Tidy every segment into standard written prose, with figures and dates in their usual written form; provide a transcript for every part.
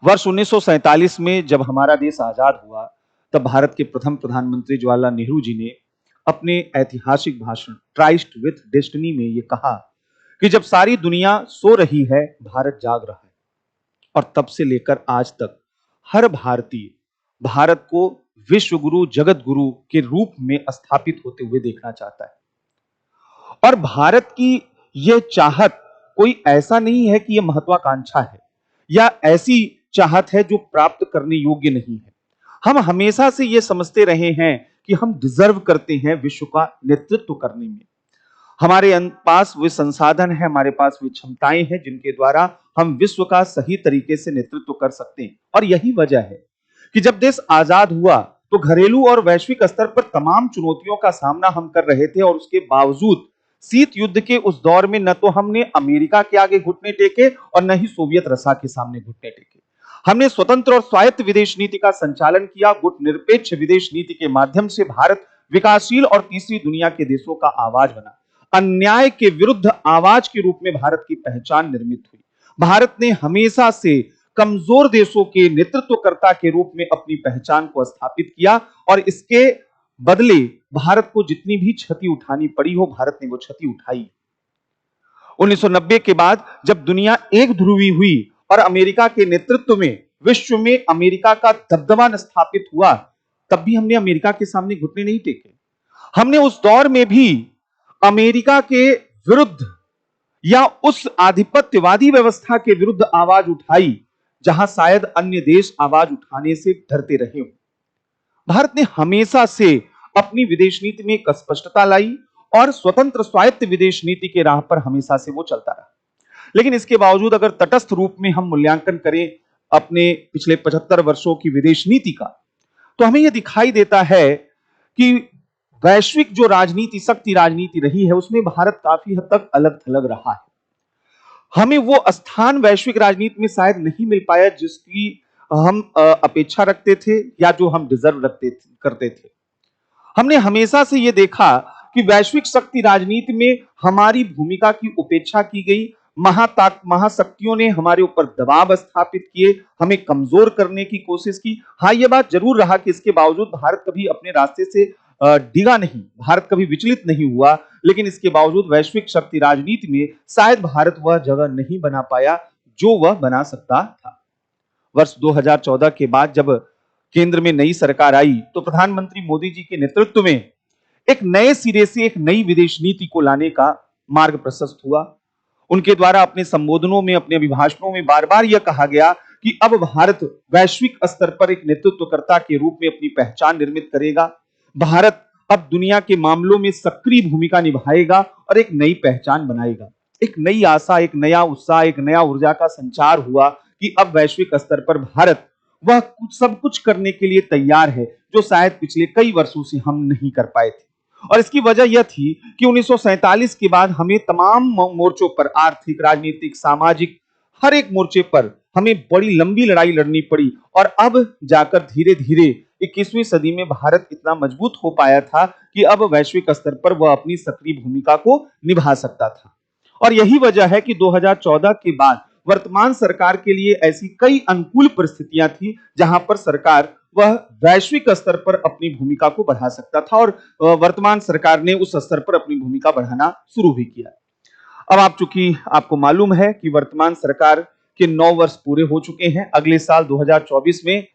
वर्ष 1947 में जब हमारा देश आजाद हुआ, तब भारत के प्रथम प्रधानमंत्री जवाहरलाल नेहरू जी ने अपने ऐतिहासिक भाषण ट्राइस्ट विथ डेस्टिनी में ये कहा कि जब सारी दुनिया सो रही है, भारत जाग रहा है। और तब से लेकर आज तक हर भारतीय भारत को विश्व गुरु, जगत गुरु के रूप में स्थापित होते हुए देखना चाहता है। और भारत की यह चाहत कोई ऐसा नहीं है कि यह महत्वाकांक्षा है या ऐसी चाहत है जो प्राप्त करने योग्य नहीं है। हम हमेशा से यह समझते रहे हैं कि हम डिजर्व करते हैं विश्व का नेतृत्व करने में। हमारे पास वे संसाधन है, हमारे पास वे क्षमताएं हैं जिनके द्वारा हम विश्व का सही तरीके से नेतृत्व कर सकते हैं। और यही वजह है कि जब देश आजाद हुआ तो घरेलू और वैश्विक स्तर पर तमाम चुनौतियों का सामना हम कर रहे थे, और उसके बावजूद शीत युद्ध के उस दौर में न तो हमने अमेरिका के आगे घुटने टेके और न ही सोवियत रसा के सामने घुटने टेके। हमने स्वतंत्र और स्वायत्त विदेश नीति का संचालन किया। गुटनिरपेक्ष विदेश नीति के माध्यम से भारत विकासशील और तीसरी दुनिया के देशों का आवाज बना। अन्याय के विरुद्ध आवाज के रूप में भारत की पहचान निर्मित हुई। भारत ने हमेशा से कमजोर देशों के नेतृत्वकर्ता के रूप में अपनी पहचान को स्थापित किया, और इसके बदले भारत को जितनी भी क्षति उठानी पड़ी हो, भारत ने वो क्षति उठाई। 1990 के बाद जब दुनिया एक ध्रुवी हुई और अमेरिका के नेतृत्व में विश्व में अमेरिका का दबदबा स्थापित हुआ, तब भी हमने अमेरिका के सामने घुटने नहीं टेके। हमने उस दौर में भी अमेरिका के विरुद्ध या उस आधिपत्यवादी व्यवस्था के विरुद्ध आवाज उठाई जहां शायद अन्य देश आवाज उठाने से डरते रहे हो। भारत ने हमेशा से अपनी विदेश नीति में एक स्पष्टता लाई और स्वतंत्र स्वायत्त विदेश नीति के राह पर हमेशा से वो चलता रहा। लेकिन इसके बावजूद अगर तटस्थ रूप में हम मूल्यांकन करें अपने पिछले 75 वर्षों की विदेश नीति का, तो हमें यह दिखाई देता है कि वैश्विक जो राजनीति, शक्ति राजनीति रही है, उसमें भारत काफी हद तक अलग थलग रहा है। हमें वो स्थान वैश्विक राजनीति में शायद नहीं मिल पाया जिसकी हम अपेक्षा रखते थे या जो हम डिजर्व करते थे। हमने हमेशा से यह देखा कि वैश्विक शक्ति राजनीति में हमारी भूमिका की उपेक्षा की गई। महाशक्तियों ने हमारे ऊपर दबाव स्थापित किए, हमें कमजोर करने की कोशिश की। हाँ, यह बात जरूर रहा कि इसके बावजूद भारत कभी अपने रास्ते से डिगा नहीं, भारत कभी विचलित नहीं हुआ। लेकिन इसके बावजूद वैश्विक शक्ति राजनीति में शायद भारत वह जगह नहीं बना पाया जो वह बना सकता था। वर्ष 2014 के बाद जब केंद्र में नई सरकार आई, तो प्रधानमंत्री मोदी जी के नेतृत्व में एक नए सिरे से एक नई विदेश नीति को लाने का मार्ग प्रशस्त हुआ। उनके द्वारा अपने संबोधनों में, अपने अभिभाषणों में बार बार यह कहा गया कि अब भारत वैश्विक स्तर पर एक नेतृत्वकर्ता के रूप में अपनी पहचान निर्मित करेगा। भारत अब दुनिया के मामलों में सक्रिय भूमिका निभाएगा और एक नई पहचान बनाएगा। एक नई आशा, एक नया उत्साह, एक नया ऊर्जा का संचार हुआ कि अब वैश्विक स्तर पर भारत वह सब कुछ करने के लिए तैयार है जो शायद पिछले कई वर्षों से हम नहीं कर पाए थे। और इसकी वजह यह थी कि 1947 के बाद हमें तमाम मोर्चों पर, आर्थिक, राजनीतिक, सामाजिक, हर एक मोर्चे पर हमें बड़ी लंबी लड़ाई लड़नी पड़ी। और अब जाकर धीरे धीरे 21वीं सदी में भारत इतना मजबूत हो पाया था कि अब वैश्विक स्तर पर वह अपनी सक्रिय भूमिका को निभा सकता था। और यही वजह है कि 2014 के बाद वर्तमान सरकार के लिए ऐसी कई अनुकूल परिस्थितियां थी जहां पर सरकार वह वैश्विक स्तर पर अपनी भूमिका को बढ़ा सकता था, और वर्तमान सरकार ने उस स्तर पर अपनी भूमिका बढ़ाना शुरू भी किया। अब चूंकि आपको मालूम है कि वर्तमान सरकार के 9 वर्ष पूरे हो चुके हैं। अगले साल 2024 में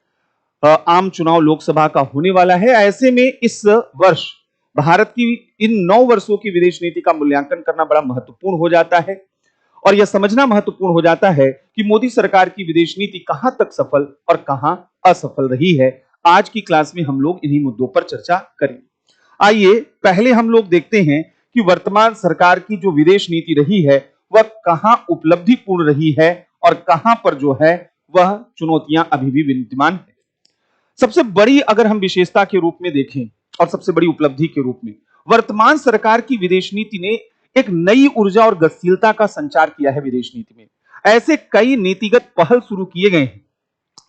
आम चुनाव लोकसभा का होने वाला है। ऐसे में इस वर्ष भारत की इन 9 वर्षों की विदेश नीति का मूल्यांकन करना बड़ा महत्वपूर्ण हो जाता है, और यह समझना महत्वपूर्ण हो जाता है कि मोदी सरकार की विदेश नीति कहां तक सफल और कहां असफल रही है। आज की क्लास में हम लोग इन्हीं मुद्दों पर चर्चा करेंगे। आइए पहले हम लोग देखते हैं कि वर्तमान सरकार की जो विदेश नीति रही है वह कहां उपलब्धिपूर्ण रही है और कहां पर जो है वह चुनौतियां अभी भी विद्यमान है। सबसे बड़ी अगर हम विशेषता के रूप में देखें और सबसे बड़ी उपलब्धि के रूप में, वर्तमान सरकार की विदेश नीति ने एक नई ऊर्जा और गतिशीलता का संचार किया है। विदेश नीति में ऐसे कई नीतिगत पहल शुरू किए गए हैं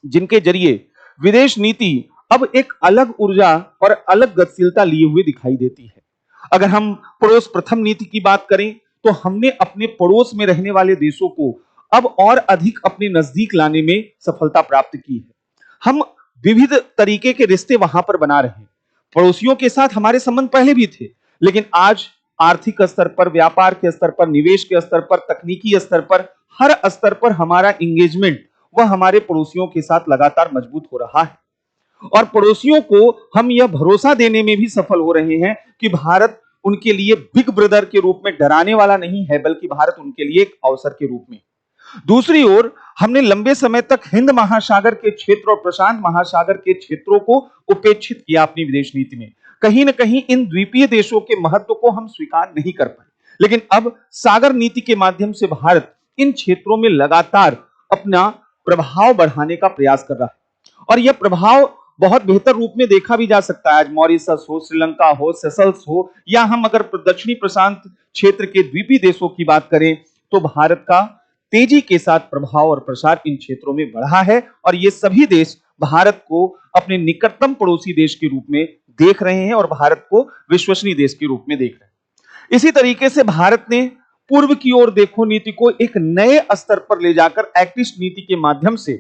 जिनके जरिए विदेश नीति अब एक अलग ऊर्जा और अलग गतिशीलता लिए हुए दिखाई देती है। अगर हम पड़ोस प्रथम नीति की बात करें तो हमने अपने पड़ोस में रहने वाले देशों को अब और अधिक अपने नजदीक लाने में सफलता प्राप्त की है। हम विविध तरीके के रिश्ते वहां पर बना रहे हैं। पड़ोसियों के साथ हमारे संबंध पहले भी थे, लेकिन आज आर्थिक स्तर पर, व्यापार के स्तर पर, निवेश के स्तर पर, तकनीकी स्तर पर, हर स्तर पर हमारा एंगेजमेंट वह हमारे पड़ोसियों के साथ लगातार मजबूत हो रहा है। और पड़ोसियों को हम यह भरोसा देने में भी सफल हो रहे हैं कि भारत उनके लिए बिग ब्रदर के रूप में डराने वाला नहीं है, बल्कि भारत उनके लिए एक अवसर के रूप में। दूसरी ओर हमने लंबे समय तक हिंद महासागर के क्षेत्र और प्रशांत महासागर के क्षेत्रों को उपेक्षित किया अपनी विदेश नीति में। कहीं ना कहीं इन द्वीपीय देशों के महत्व को हम स्वीकार नहीं कर पाए, लेकिन अब सागर नीति के माध्यम से भारत इन क्षेत्रों में लगातार अपना प्रभाव बढ़ाने का प्रयास कर रहा है। और यह प्रभाव बहुत बेहतर रूप में देखा भी जा सकता है। आज मॉरिशस हो, श्रीलंका हो, सेशल्स हो, या हम अगर दक्षिणी प्रशांत क्षेत्र के द्वीपीय देशों की बात करें तो भारत का तेजी के साथ प्रभाव और प्रसार इन क्षेत्रों में बढ़ा है। और ये सभी देश भारत को अपने निकटतम पड़ोसी देश के रूप में देख रहे हैं और भारत को विश्वसनीय देश के रूप में देख रहे हैं। इसी तरीके से भारत ने पूर्व की ओर देखो नीति को एक नए स्तर पर ले जाकर एक्ट ईस्ट नीति के माध्यम से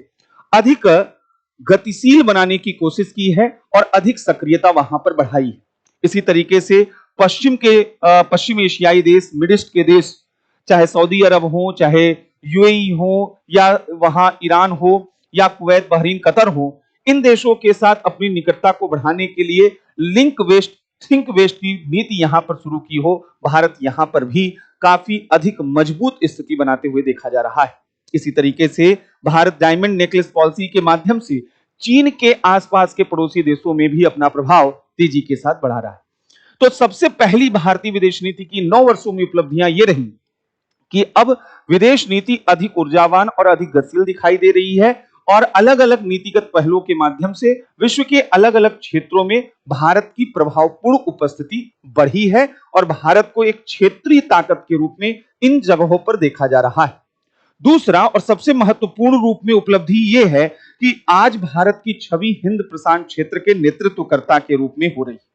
अधिक गतिशील बनाने की कोशिश की है और अधिक सक्रियता वहां पर बढ़ाई है। इसी तरीके से पश्चिम एशियाई देश, मिडिल ईस्ट के देश, चाहे सऊदी अरब हो, चाहे यूएई हो, या वहां ईरान हो, या कुवैत, बहरीन, कतर हो, इन देशों के साथ अपनी निकटता को बढ़ाने के लिए लिंक वेस्ट थिंक वेस्ट की नीति यहां पर शुरू की हो। भारत यहां पर भी काफी अधिक मजबूत स्थिति बनाते हुए देखा जा रहा है। इसी तरीके से भारत डायमंड नेकलेस पॉलिसी के माध्यम से चीन के आसपास के पड़ोसी देशों में भी अपना प्रभाव तेजी के साथ बढ़ा रहा है। तो सबसे पहली भारतीय विदेश नीति की 9 वर्षों में उपलब्धियां ये रही कि अब विदेश नीति अधिक ऊर्जावान और अधिक गतिशील दिखाई दे रही है और अलग अलग नीतिगत पहलुओं के माध्यम से विश्व के अलग अलग क्षेत्रों में भारत की प्रभावपूर्ण उपस्थिति बढ़ी है और भारत को एक क्षेत्रीय ताकत के रूप में इन जगहों पर देखा जा रहा है। दूसरा और सबसे महत्वपूर्ण रूप में उपलब्धि यह है कि आज भारत की छवि हिंद प्रशांत क्षेत्र के नेतृत्वकर्ता के रूप में हो रही है।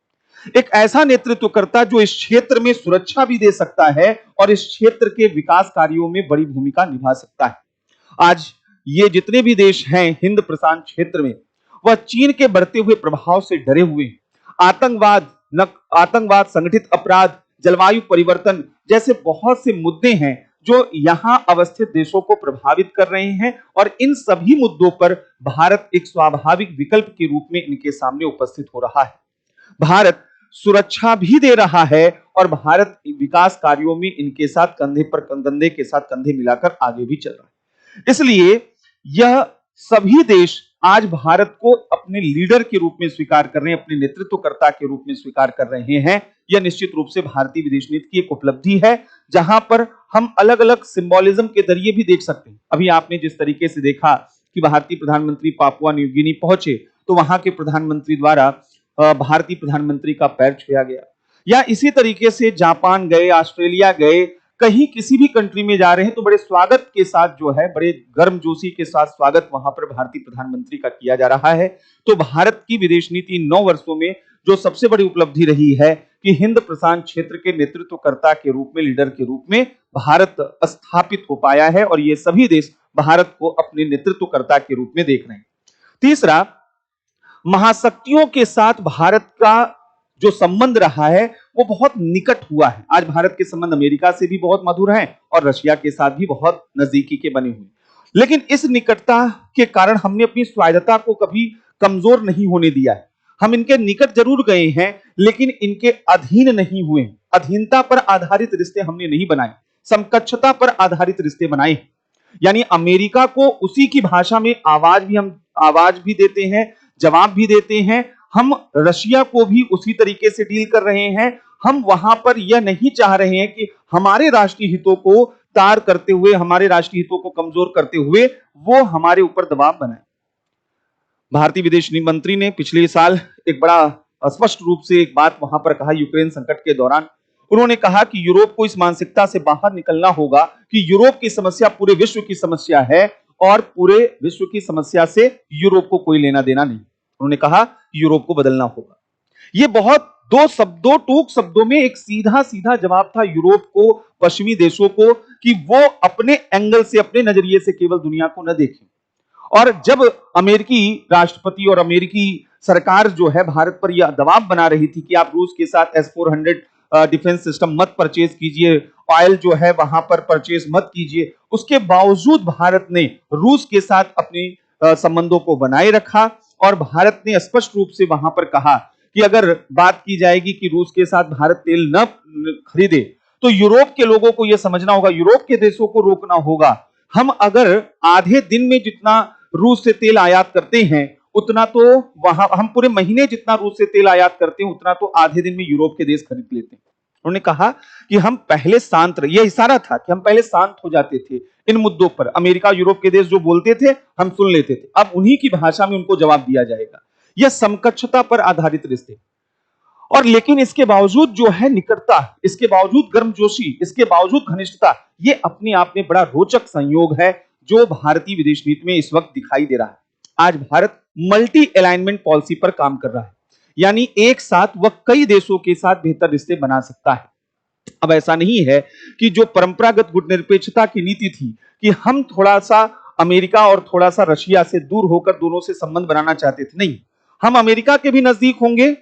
एक ऐसा नेतृत्वकर्ता जो इस क्षेत्र में सुरक्षा भी दे सकता है और इस क्षेत्र के विकास कार्यों में बड़ी भूमिका निभा सकता है। आज ये जितने भी देश हैं हिंद प्रशांत क्षेत्र में, वह चीन के बढ़ते हुए प्रभाव से डरे हुए हैं। आतंकवाद, संगठित अपराध, जलवायु परिवर्तन जैसे बहुत से मुद्दे हैं जो यहां अवस्थित देशों को प्रभावित कर रहे हैं और इन सभी मुद्दों पर भारत एक स्वाभाविक विकल्प के रूप में इनके सामने उपस्थित हो रहा है। भारत सुरक्षा भी दे रहा है और भारत विकास कार्यों में इनके साथ कंधे के साथ कंधे मिलाकर आगे भी चल रहा है। इसलिए यह सभी देश आज भारत को अपने लीडर के रूप में स्वीकार कर रहे हैं, अपने नेतृत्वकर्ता के रूप में स्वीकार कर रहे हैं। यह निश्चित रूप से भारतीय विदेश नीति की एक उपलब्धि है, जहां पर हम अलग अलग सिंबोलिज्म के जरिए भी देख सकते हैं। अभी आपने जिस तरीके से देखा कि भारतीय प्रधानमंत्री पापुआ न्यू गिनी पहुंचे तो वहां के प्रधानमंत्री द्वारा भारतीय प्रधानमंत्री का पैर छुआ गया, या इसी तरीके से जापान गए, ऑस्ट्रेलिया गए, कहीं किसी भी कंट्री में जा रहे हैं तो बड़े स्वागत के साथ जो है, बड़े गर्मजोशी के साथ स्वागत वहां पर भारतीय प्रधानमंत्री का किया जा रहा है। तो भारत की विदेश नीति 9 वर्षों में जो सबसे बड़ी उपलब्धि रही है कि हिंद प्रशांत क्षेत्र के नेतृत्वकर्ता के रूप में, लीडर के रूप में भारत स्थापित हो पाया है और ये सभी देश भारत को अपने नेतृत्वकर्ता के रूप में देख रहे हैं। तीसरा, महाशक्तियों के साथ भारत का जो संबंध रहा है वो बहुत निकट हुआ है। आज भारत के संबंध अमेरिका से भी बहुत मधुर हैं और रशिया के साथ भी बहुत नजदीकी के बने हुए, लेकिन इस निकटता के कारण हमने अपनी स्वायत्तता को कभी कमजोर नहीं होने दिया है। हम इनके निकट जरूर गए हैं लेकिन इनके अधीन नहीं हुए। अधीनता पर आधारित रिश्ते हमने नहीं बनाए, समकक्षता पर आधारित रिश्ते बनाए। यानी अमेरिका को उसी की भाषा में आवाज भी देते हैं, जवाब भी देते हैं। हम रशिया को भी उसी तरीके से डील कर रहे हैं। हम वहां पर यह नहीं चाह रहे हैं कि हमारे राष्ट्रीय हितों को तार करते हुए, हमारे राष्ट्रीय हितों को कमजोर करते हुए वो हमारे ऊपर दबाव बनाए। भारतीय विदेश मंत्री ने पिछले साल एक बड़ा स्पष्ट रूप से एक बात वहां पर कहा यूक्रेन संकट के दौरान। उन्होंने कहा कि यूरोप को इस मानसिकता से बाहर निकलना होगा कि यूरोप की समस्या पूरे विश्व की समस्या है और पूरे विश्व की समस्या से यूरोप को कोई लेना देना नहीं। उन्होंने कहा कि यूरोप को बदलना होगा। ये बहुत दो टूक शब्दों में एक सीधा सीधा जवाब था यूरोप को, पश्चिमी देशों को, कि वो अपने एंगल से, अपने नजरिए से केवल दुनिया को न देखें। और जब अमेरिकी राष्ट्रपति और अमेरिकी सरकार जो है भारत पर यह दबाव बना रही थी कि आप रूस के साथ S-400 डिफेंस सिस्टम मत परचेज कीजिए, ऑयल जो है वहां पर परचेज मत कीजिए, उसके बावजूद भारत ने रूस के साथ अपनी संबंधों को बनाए रखा। और भारत ने स्पष्ट रूप से वहां पर कहा कि अगर बात की जाएगी कि रूस के साथ भारत तेल न खरीदे, तो यूरोप के लोगों को यह समझना होगा, यूरोप के देशों को रोकना होगा। हम अगर आधे दिन में जितना रूस से तेल आयात करते हैं, उतना तो वहां हम पूरे महीने जितना रूस से तेल आयात करते हैं, उतना तो आधे दिन में यूरोप के देश खरीद लेते हैं। उन्होंने कहा कि हम पहले शांत रहे, यह इशारा था कि हम पहले शांत हो जाते थे इन मुद्दों पर। अमेरिका यूरोप के देश जो बोलते थे हम सुन लेते थे, अब उन्हीं की भाषा में उनको जवाब दिया जाएगा। यह समकक्षता पर आधारित रिश्ते। और लेकिन इसके बावजूद जो है निकटता, इसके बावजूद गर्मजोशी, इसके बावजूद घनिष्ठता, ये अपने आप में बड़ा रोचक संयोग है जो भारतीय विदेश नीति में इस वक्त दिखाई दे रहा है। आज भारत मल्टी अलाइनमेंट पॉलिसी पर काम कर रहा है, यानी एक साथ वह कई देशों के साथ बेहतर रिश्ते बना सकता है। अब ऐसा नहीं है कि जो परंपरागत गुटनिरपेक्षता की नीति थी कि हम थोड़ा सा अमेरिका और थोड़ा सा रशिया से दूर होकर दोनों से संबंध बनाना चाहते थे, नहीं, हम अमेरिका के भी नजदीक होंगे,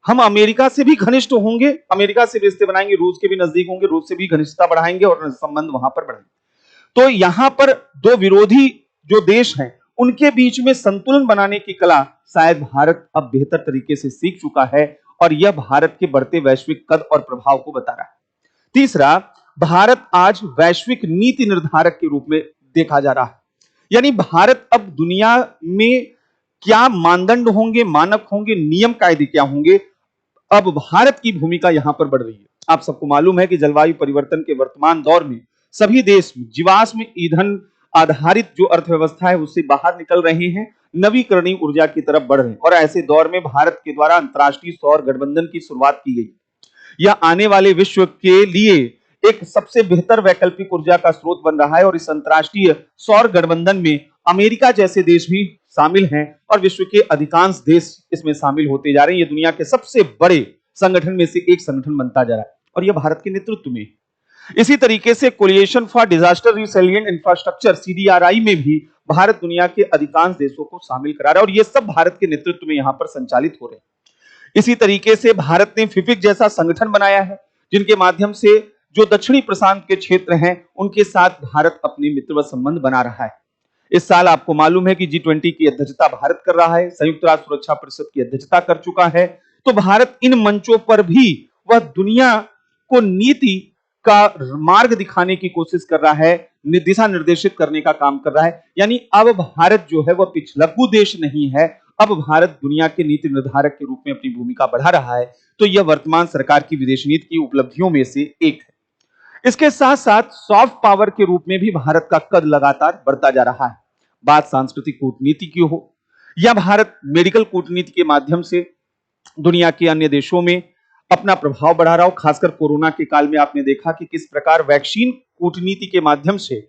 हम अमेरिका से भी घनिष्ठ होंगे, अमेरिका से रिश्ते बनाएंगे, रूस के भी नजदीक होंगे, रूस से भी घनिष्ठता बढ़ाएंगे और संबंध वहां पर बढ़ाएंगे। तो यहां पर दो विरोधी जो देश हैं उनके बीच में संतुलन बनाने की कला शायद भारत अब बेहतर तरीके से सीख चुका है, और यह भारत के बढ़ते वैश्विक कद और प्रभाव को बता रहा है। तीसरा, भारत आज वैश्विक नीति निर्धारक के रूप में देखा जा रहा है, यानी भारत अब दुनिया में क्या मानदंड होंगे, मानक होंगे, नियम कायदे क्या होंगे, अब भारत की भूमिका यहां पर बढ़ रही है। आप सबको मालूम है कि जलवायु परिवर्तन के वर्तमान दौर में सभी देश जीवाश्म ईंधन आधारित जो अर्थव्यवस्था है उससे बाहर निकल रहे हैं, नवीकरणीय ऊर्जा की तरफ बढ़ रहे हैं। और ऐसे दौर में भारत के द्वारा अंतर्राष्ट्रीय सौर गठबंधन की शुरुआत की गई। यह आने वाले विश्व के लिए एक सबसे बेहतर वैकल्पिक ऊर्जा का स्रोत बन रहा है, और इस अंतर्राष्ट्रीय सौर गठबंधन में अमेरिका जैसे देश भी शामिल हैं और विश्व के अधिकांश देश इसमें शामिल होते जा रहे हैं। यह दुनिया के सबसे बड़े संगठन में से एक संगठन बनता जा रहा है, और यह भारत के नेतृत्व में। इसी तरीके से coalition for disaster resilient infrastructure CDRI में भी भारत दुनिया के अधिकांश देशों को शामिल करा रहा है, और यह सब भारत के नेतृत्व में यहां पर संचालित हो रहे हैं। इसी तरीके से भारत ने फिफिक जैसा संगठन बनाया है, जिनके माध्यम से जो दक्षिणी प्रशांत के क्षेत्र हैं उनके साथ भारत अपने मित्रवत संबंध बना रहा है। इस साल आपको मालूम है कि G20 की अध्यक्षता भारत कर रहा है, संयुक्त राष्ट्र सुरक्षा परिषद की अध्यक्षता कर चुका है। तो भारत इन मंचों पर भी वह दुनिया को नीति का मार्ग दिखाने की कोशिश कर रहा है, दिशा निर्देशित करने का काम कर रहा है। यानी अब भारत जो है वह पिछलग्गू देश नहीं है, अब भारत दुनिया के नीति निर्धारक के रूप में अपनी भूमिका बढ़ा रहा है। तो यह वर्तमान सरकार की विदेश नीति की उपलब्धियों में से एक है। इसके साथ साथ सॉफ्ट पावर के रूप में भी भारत का कद लगातार बढ़ता जा रहा है। बात सांस्कृतिक कूटनीति की हो या भारत मेडिकल कूटनीति के माध्यम से दुनिया के अन्य देशों में अपना प्रभाव बढ़ा रहा हो। खासकर कोरोना के काल में आपने देखा कि किस प्रकार वैक्सीन कूटनीति के माध्यम से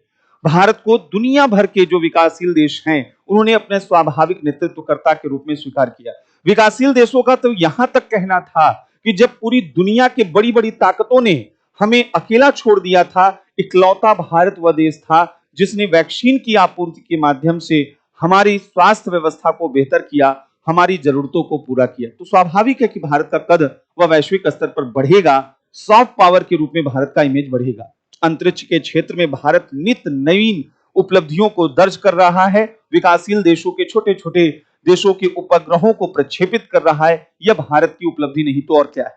भारत को दुनिया भर के जो विकासशील देश हैं उन्होंने अपने स्वाभाविक नेतृत्वकर्ता के रूप में स्वीकार किया। विकासशील देशों का तो यहां तक कहना था कि जब पूरी दुनिया के बड़ी बड़ी ताकतों ने हमें अकेला छोड़ दिया था, इकलौता भारत वह देश था जिसने वैक्सीन की आपूर्ति के माध्यम से हमारी स्वास्थ्य व्यवस्था को बेहतर किया, हमारी जरूरतों को पूरा किया। तो स्वाभाविक है कि भारत का कद वह वैश्विक स्तर पर बढ़ेगा, सॉफ्ट पावर के रूप में भारत का इमेज बढ़ेगा। अंतरिक्ष के क्षेत्र में भारत नित्य नवीन उपलब्धियों को दर्ज कर रहा है, विकासशील देशों के छोटे छोटे देशों के उपग्रहों को प्रक्षेपित कर रहा है। यह भारत की उपलब्धि नहीं तो और क्या है।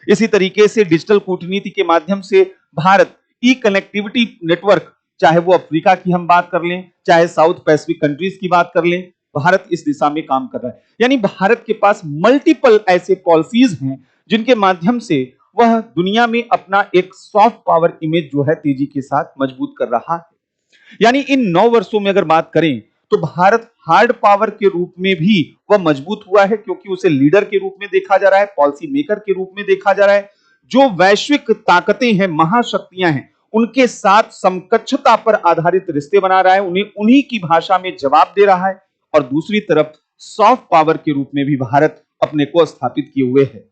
इसी तरीके से डिजिटल कूटनीति के माध्यम से भारत ई कनेक्टिविटी नेटवर्क, चाहे वो अफ्रीका की हम बात कर लें, चाहे साउथ पैसिफिक कंट्रीज की बात कर लें, भारत इस दिशा में काम कर रहा है। यानी भारत के पास मल्टीपल ऐसे पॉलिसीज हैं जिनके माध्यम से वह दुनिया में अपना एक सॉफ्ट पावर इमेज जो है तेजी के साथ मजबूत कर रहा है। यानी इन 9 वर्षों में अगर बात करें तो भारत हार्ड पावर के रूप में भी वह मजबूत हुआ है, क्योंकि उसे लीडर के रूप में देखा जा रहा है, पॉलिसी मेकर के रूप में देखा जा रहा है। जो वैश्विक ताकतें हैं, महाशक्तियां हैं, उनके साथ समकक्षता पर आधारित रिश्ते बना रहा है, उन्हें उन्हीं की भाषा में जवाब दे रहा है। और दूसरी तरफ सॉफ्ट पावर के रूप में भी भारत अपने को स्थापित किए हुए है।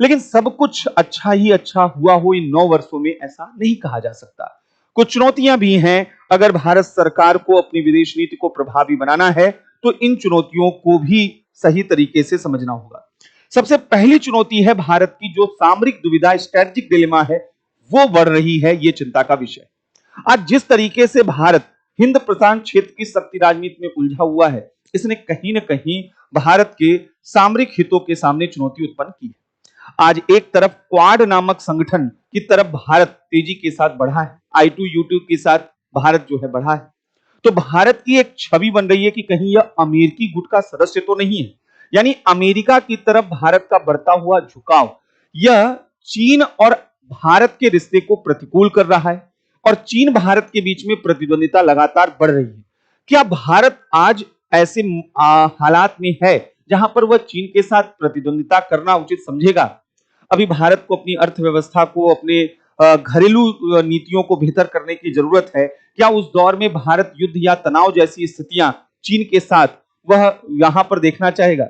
लेकिन सब कुछ अच्छा ही अच्छा हुआ हो इन 9 वर्षों में, ऐसा नहीं कहा जा सकता। कुछ चुनौतियां भी हैं। अगर भारत सरकार को अपनी विदेश नीति को प्रभावी बनाना है तो इन चुनौतियों को भी सही तरीके से समझना होगा। सबसे पहली चुनौती है भारत की जो सामरिक दुविधा, स्ट्रेटेजिक डिलेमा है, वो बढ़ रही है। ये चिंता का विषय। आज जिस तरीके से भारत हिंद प्रशांत क्षेत्र की शक्ति राजनीति में उलझा हुआ है, इसने कहीं ना कहीं भारत के सामरिक हितों के सामने चुनौती उत्पन्न की है। आज एक तरफ क्वाड नामक संगठन की तरफ भारत तेजी के साथ बढ़ा है, I2U2 के साथ भारत जो है बढ़ा है, तो भारत की एक छवि बन रही है कि कहीं यह अमेरिकी गुट का सदस्य तो नहीं है। यानी अमेरिका की तरफ भारत का बढ़ता हुआ झुकाव, यह चीन और भारत के रिश्ते को प्रतिकूल कर रहा है और चीन भारत के बीच में प्रतिद्वंदिता लगातार बढ़ रही है। क्या भारत आज ऐसे हालात में है जहां पर वह चीन के साथ प्रतिद्वंदिता करना उचित समझेगा? अभी भारत को अपनी अर्थव्यवस्था को, अपने घरेलू नीतियों को बेहतर करने की जरूरत है। क्या उस दौर में भारत युद्ध या तनाव जैसी स्थितियां चीन के साथ वह यहां पर देखना चाहेगा?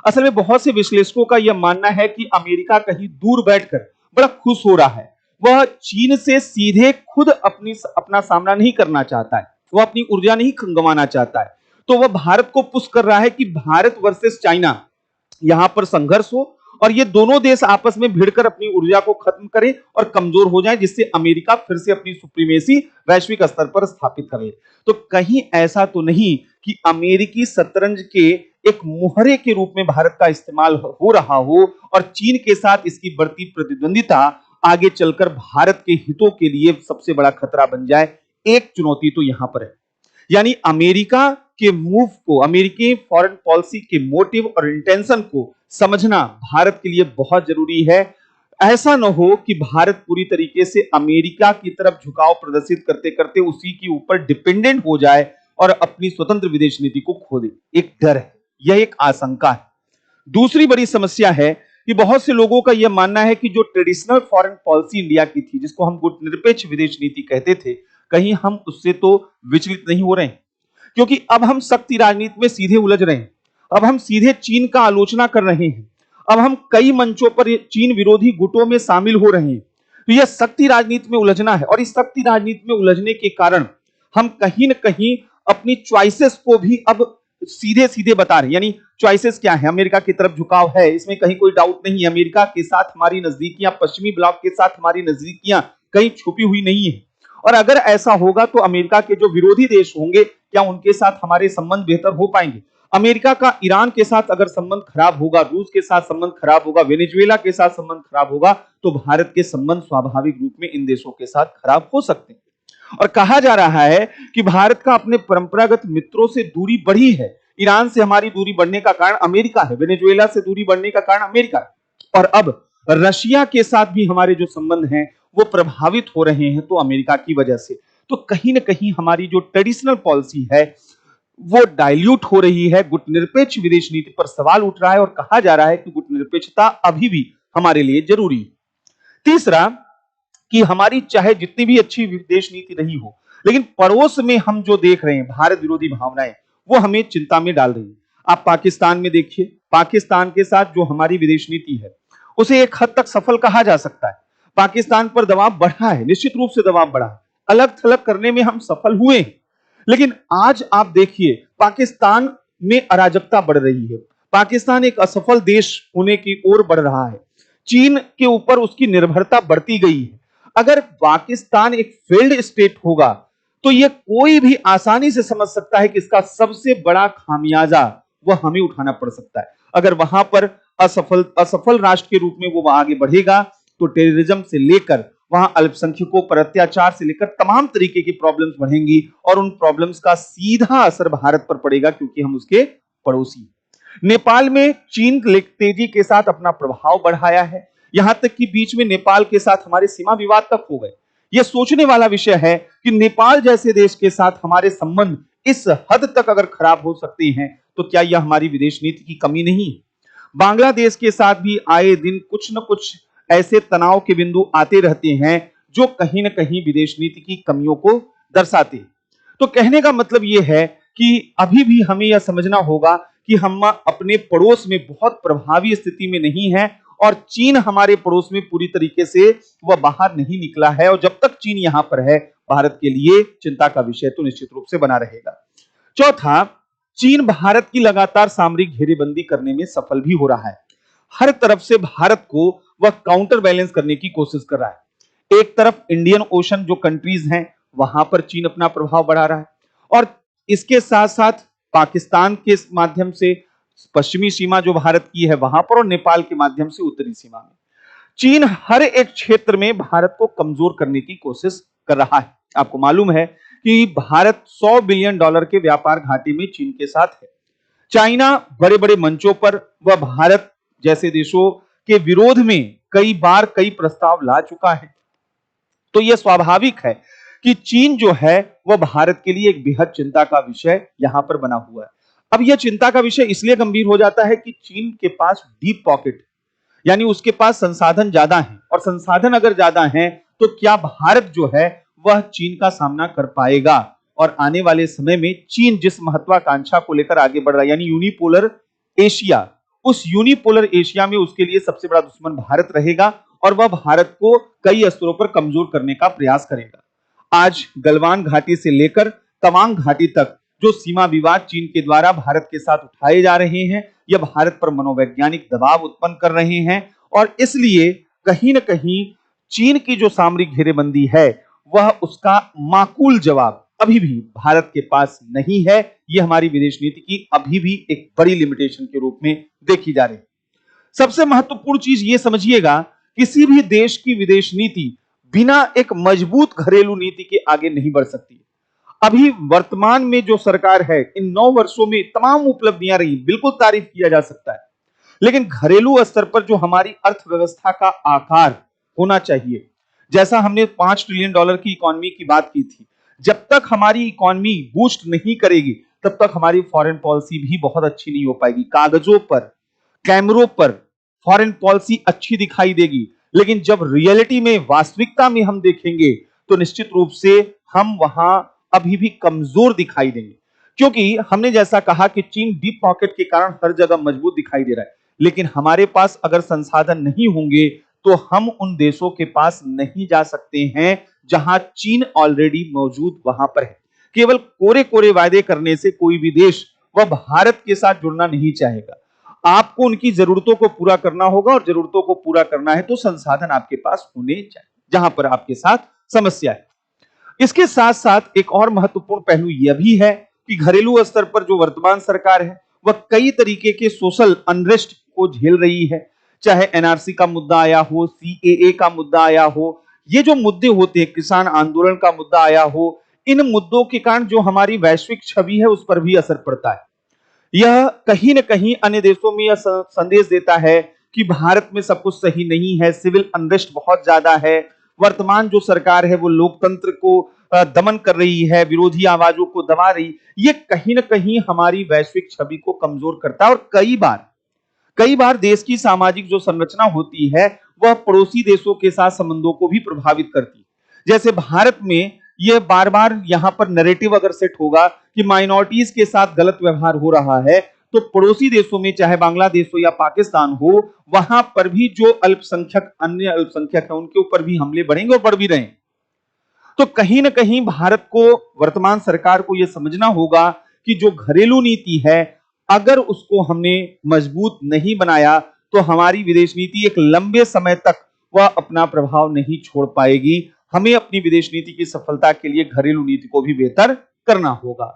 असल में बहुत से विश्लेषकों का यह मानना है कि अमेरिका कहीं दूर बैठकर बड़ा खुश हो रहा है। वह चीन से सीधे खुद अपना सामना नहीं करना चाहता है, वह अपनी ऊर्जा नहीं गंवाना चाहता है। तो वह भारत को पुश कर रहा है कि भारत वर्सेस चाइना यहां पर संघर्ष हो और ये दोनों देश आपस में भिड़कर अपनी ऊर्जा को खत्म करें और कमजोर हो जाए, जिससे अमेरिका फिर से अपनी सुप्रीमेसी वैश्विक स्तर पर स्थापित कर ले। तो कहीं ऐसा तो नहीं कि अमेरिकी शतरंज के एक मुहरे के रूप में भारत का इस्तेमाल हो रहा हो और चीन के साथ इसकी बढ़ती प्रतिद्वंदिता आगे चलकर भारत के हितों के लिए सबसे बड़ा खतरा बन जाए। एक चुनौती तो यहां पर है। यानी अमेरिका के मूव को, अमेरिकी फॉरेन पॉलिसी के मोटिव और इंटेंशन को समझना भारत के लिए बहुत जरूरी है। ऐसा न हो कि भारत पूरी तरीके से अमेरिका की तरफ झुकाव प्रदर्शित करते करते उसी के ऊपर डिपेंडेंट हो जाए और अपनी स्वतंत्र विदेश नीति को खो दे। एक डर है, यह एक आशंका है। दूसरी बड़ी समस्या है कि बहुत से लोगों का यह मानना है कि जो ट्रेडिशनल फॉरेन पॉलिसी इंडिया की थी, जिसको हम गुटनिरपेक्ष विदेश नीति कहते थे, कहीं हम उससे तो विचलित नहीं हो रहे हैं, क्योंकि अब हम शक्ति राजनीति में सीधे उलझ रहे हैं। अब हम सीधे चीन का आलोचना कर रहे हैं। अब हम कई मंचों पर चीन विरोधी गुटों में शामिल हो रहे हैं। तो यह शक्ति राजनीति में उलझना है और इस शक्ति राजनीति में उलझने के कारण हम कहीं न कहीं अपनी चॉइसेस को भी अब सीधे सीधे बता रहे हैं। यानी चॉइसेस क्या है? अमेरिका की तरफ झुकाव है, इसमें कहीं कोई डाउट नहीं है। अमेरिका के साथ हमारी नजदीकियां, पश्चिमी ब्लॉक के साथ हमारी नजदीकियां कहीं छुपी हुई नहीं है। और अगर ऐसा होगा तो अमेरिका के जो विरोधी देश होंगे, क्या उनके साथ हमारे संबंध बेहतर हो पाएंगे? अमेरिका का ईरान के साथ अगर संबंध खराब होगा, रूस के साथ संबंध खराब होगा, वेनेजुएला के साथ संबंध खराब होगा, तो भारत के संबंध स्वाभाविक रूप में इन देशों के साथ खराब हो सकते हैं। और कहा जा रहा है कि भारत का अपने परंपरागत मित्रों से दूरी बढ़ी है। ईरान से हमारी दूरी बढ़ने का कारण अमेरिका है, वेनेजुएला से दूरी बढ़ने का कारण अमेरिका है, और अब रशिया के साथ भी हमारे जो संबंध हैं वो प्रभावित हो रहे हैं तो अमेरिका की वजह से। तो कहीं ना कहीं हमारी जो ट्रेडिशनल पॉलिसी है वो डाइल्यूट हो रही है। गुटनिरपेक्ष विदेश नीति पर सवाल उठ रहा है और कहा जा रहा है कि गुटनिरपेक्षता अभी भी हमारे लिए जरूरी है। तीसरा, कि हमारी चाहे जितनी भी अच्छी विदेश नीति रही हो, लेकिन पड़ोस में हम जो देख रहे हैं भारत विरोधी भावनाएं, वो हमें चिंता में डाल रही है। आप पाकिस्तान में देखिए, पाकिस्तान के साथ जो हमारी विदेश नीति है उसे एक हद तक सफल कहा जा सकता है। पाकिस्तान पर दबाव बढ़ा है, निश्चित रूप से दबाव बढ़ा है, अलग थलग करने में हम सफल हुए हैं। लेकिन आज आप देखिए पाकिस्तान में अराजकता बढ़ रही है। पाकिस्तान एक असफल देश होने की ओर बढ़ रहा है। चीन के ऊपर उसकी निर्भरता बढ़ती गई है। अगर पाकिस्तान एक फेल्ड स्टेट होगा तो यह कोई भी आसानी से समझ सकता है कि इसका सबसे बड़ा खामियाजा वह हमें उठाना पड़ सकता है। अगर वहां पर असफल राष्ट्र के रूप में वो आगे बढ़ेगा तो टेररिज्म से लेकर वहां अल्पसंख्यकों पर अत्याचार से लेकर तमाम तरीके की प्रॉब्लम्स बढ़ेंगी और उन प्रॉब्लम्स का सीधा असर भारत पर पड़ेगा, क्योंकि हम उसके पड़ोसी। नेपाल में चीन तेजी के साथ अपना प्रभाव बढ़ाया है, यहां तक कि बीच में नेपाल के साथ हमारे सीमा विवाद तक हो गए। यह सोचने वाला विषय है कि नेपाल जैसे देश के साथ हमारे संबंध इस हद तक अगर खराब हो सकते हैं तो क्या यह हमारी विदेश नीति की कमी नहीं है? बांग्लादेश के साथ भी आए दिन कुछ न कुछ ऐसे तनाव के बिंदु आते रहते हैं जो कहीं ना कहीं विदेश नीति की कमियों को दर्शाते हैं। तो कहने का मतलब यह है कि अभी भी हमें यह समझना होगा कि हम अपने पड़ोस में बहुत प्रभावी स्थिति में नहीं है और चीन हमारे पड़ोस में पूरी तरीके से वह बाहर नहीं निकला है, और जब तक चीन यहां पर है भारत के लिए चिंता का विषय तो निश्चित रूप से बना रहेगा। चौथा, चीन भारत की लगातार सामरिक घेरेबंदी करने में सफल भी हो रहा है। हर तरफ से भारत को वह काउंटर बैलेंस करने की कोशिश कर रहा है। एक तरफ इंडियन ओशन जो कंट्रीज हैं वहां पर चीन अपना प्रभाव बढ़ा रहा है, और इसके साथ साथ पाकिस्तान के माध्यम से पश्चिमी सीमा जो भारत की है वहां पर, और नेपाल के माध्यम से उत्तरी सीमा में चीन हर एक क्षेत्र में भारत को कमजोर करने की कोशिश कर रहा है। आपको मालूम है कि भारत $100 बिलियन के व्यापार घाटे में चीन के साथ है। चाइना बड़े बड़े मंचों पर वह भारत जैसे देशों के विरोध में कई बार कई प्रस्ताव ला चुका है। तो यह स्वाभाविक है कि चीन जो है वह भारत के लिए एक बेहद चिंता का विषय यहां पर बना हुआ है। अब यह चिंता का विषय इसलिए गंभीर हो जाता है कि चीन के पास डीप पॉकेट, यानी उसके पास संसाधन ज्यादा हैं, और संसाधन अगर ज्यादा हैं तो क्या भारत जो है वह चीन का सामना कर पाएगा? और आने वाले समय में चीन जिस महत्वाकांक्षा को लेकर आगे बढ़ रहा है, यानी यूनिपोलर एशिया, उस यूनिपोलर एशिया में उसके लिए सबसे बड़ा दुश्मन भारत रहेगा, और वह भारत को कई स्तरों पर कमजोर करने का प्रयास करेगा। आज गलवान घाटी से लेकर तवांग घाटी तक जो सीमा विवाद चीन के द्वारा भारत के साथ उठाए जा रहे हैं, यह भारत पर मनोवैज्ञानिक दबाव उत्पन्न कर रहे हैं, और इसलिए कहीं न कहीं चीन की जो सामरिक घेरेबंदी है वह उसका माकूल जवाब अभी भी भारत के पास नहीं है। यह हमारी विदेश नीति की अभी भी एक बड़ी लिमिटेशन के रूप में देखी जा रही है। सबसे महत्वपूर्ण चीज यह समझिएगा, किसी भी देश की विदेश नीति बिना एक मजबूत घरेलू नीति के आगे नहीं बढ़ सकती। अभी वर्तमान में जो सरकार है, इन 9 वर्षों में तमाम उपलब्धियां रही, बिल्कुल तारीफ किया जा सकता है, लेकिन घरेलू स्तर पर जो हमारी अर्थव्यवस्था का आकार होना चाहिए, जैसा हमने $5 ट्रिलियन की इकोनॉमी की बात की थी, जब तक हमारी इकोनॉमी बूस्ट नहीं करेगी तब तक हमारी फॉरेन पॉलिसी भी बहुत अच्छी नहीं हो पाएगी। कागजों पर, कैमरों पर फॉरेन पॉलिसी अच्छी दिखाई देगी, लेकिन जब रियलिटी में, वास्तविकता में हम देखेंगे तो निश्चित रूप से हम वहां अभी भी कमजोर दिखाई देंगे। क्योंकि हमने जैसा कहा कि चीन डीप पॉकेट के कारण हर जगह मजबूत दिखाई दे रहा है, लेकिन हमारे पास अगर संसाधन नहीं होंगे तो हम उन देशों के पास नहीं जा सकते हैं जहां चीन ऑलरेडी मौजूद वहां पर है। केवल कोरे कोरे वायदे करने से कोई भी देश वह भारत के साथ जुड़ना नहीं चाहेगा। आपको उनकी जरूरतों को पूरा करना होगा, और जरूरतों को पूरा करना है तो संसाधन आपके पास होने चाहिए जहां पर आपके साथ समस्या है। इसके साथ साथ एक और महत्वपूर्ण पहलू यह भी है कि घरेलू स्तर पर जो वर्तमान सरकार है वह कई तरीके के सोशल अनरेस्ट को झेल रही है। चाहे एनआरसी का मुद्दा आया हो, सीएए का मुद्दा आया हो, ये जो मुद्दे होते हैं, किसान आंदोलन का मुद्दा आया हो, इन मुद्दों के कारण जो हमारी वैश्विक छवि है उस पर भी असर पड़ता है। यह कहीं न कहीं अन्य देशों में यह संदेश देता है कि भारत में सब कुछ सही नहीं है, सिविल अनरेस्ट बहुत ज्यादा है, वर्तमान जो सरकार है वो लोकतंत्र को दमन कर रही है, विरोधी आवाजों को दबा रही। ये कहीं न कहीं हमारी वैश्विक छवि को कमजोर करता है, और कई बार देश की सामाजिक जो संरचना होती है वह पड़ोसी देशों के साथ संबंधों को भी प्रभावित करती है। जैसे भारत में यह बार बार यहां पर नैरेटिव अगर सेट होगा कि माइनॉरिटीज के साथ गलत व्यवहार हो रहा है, तो पड़ोसी देशों में चाहे बांग्लादेश हो या पाकिस्तान हो, वहां पर भी जो अल्पसंख्यक, अन्य अल्पसंख्यक है, उनके ऊपर भी हमले बढ़ेंगे और बढ़ भी रहे हैं। तो कहीं ना कहीं भारत को, वर्तमान सरकार को यह समझना होगा कि जो घरेलू नीति है, अगर उसको हमने मजबूत नहीं बनाया तो हमारी विदेश नीति एक लंबे समय तक वह अपना प्रभाव नहीं छोड़ पाएगी। हमें अपनी विदेश नीति की सफलता के लिए घरेलू नीति को भी बेहतर करना होगा।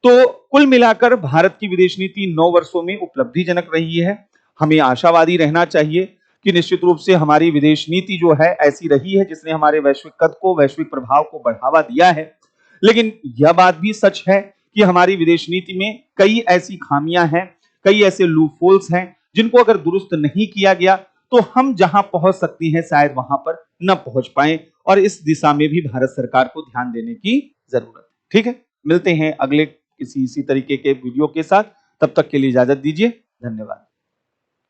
तो कुल मिलाकर भारत की विदेश नीति 9 वर्षों में उपलब्धिजनक रही है। हमें आशावादी रहना चाहिए कि निश्चित रूप से हमारी विदेश नीति जो है ऐसी रही है जिसने हमारे वैश्विक कद को, वैश्विक प्रभाव को बढ़ावा दिया है। लेकिन यह बात भी सच है कि हमारी विदेश नीति में कई ऐसी खामियां हैं, कई ऐसे लूपहोल्स हैं जिनको अगर दुरुस्त नहीं किया गया तो हम जहां पहुंच सकती हैं शायद वहां पर न पहुंच पाए, और इस दिशा में भी भारत सरकार को ध्यान देने की जरूरत है। ठीक है, मिलते हैं अगले किसी इसी तरीके के वीडियो के साथ। तब तक के लिए इजाजत दीजिए। धन्यवाद।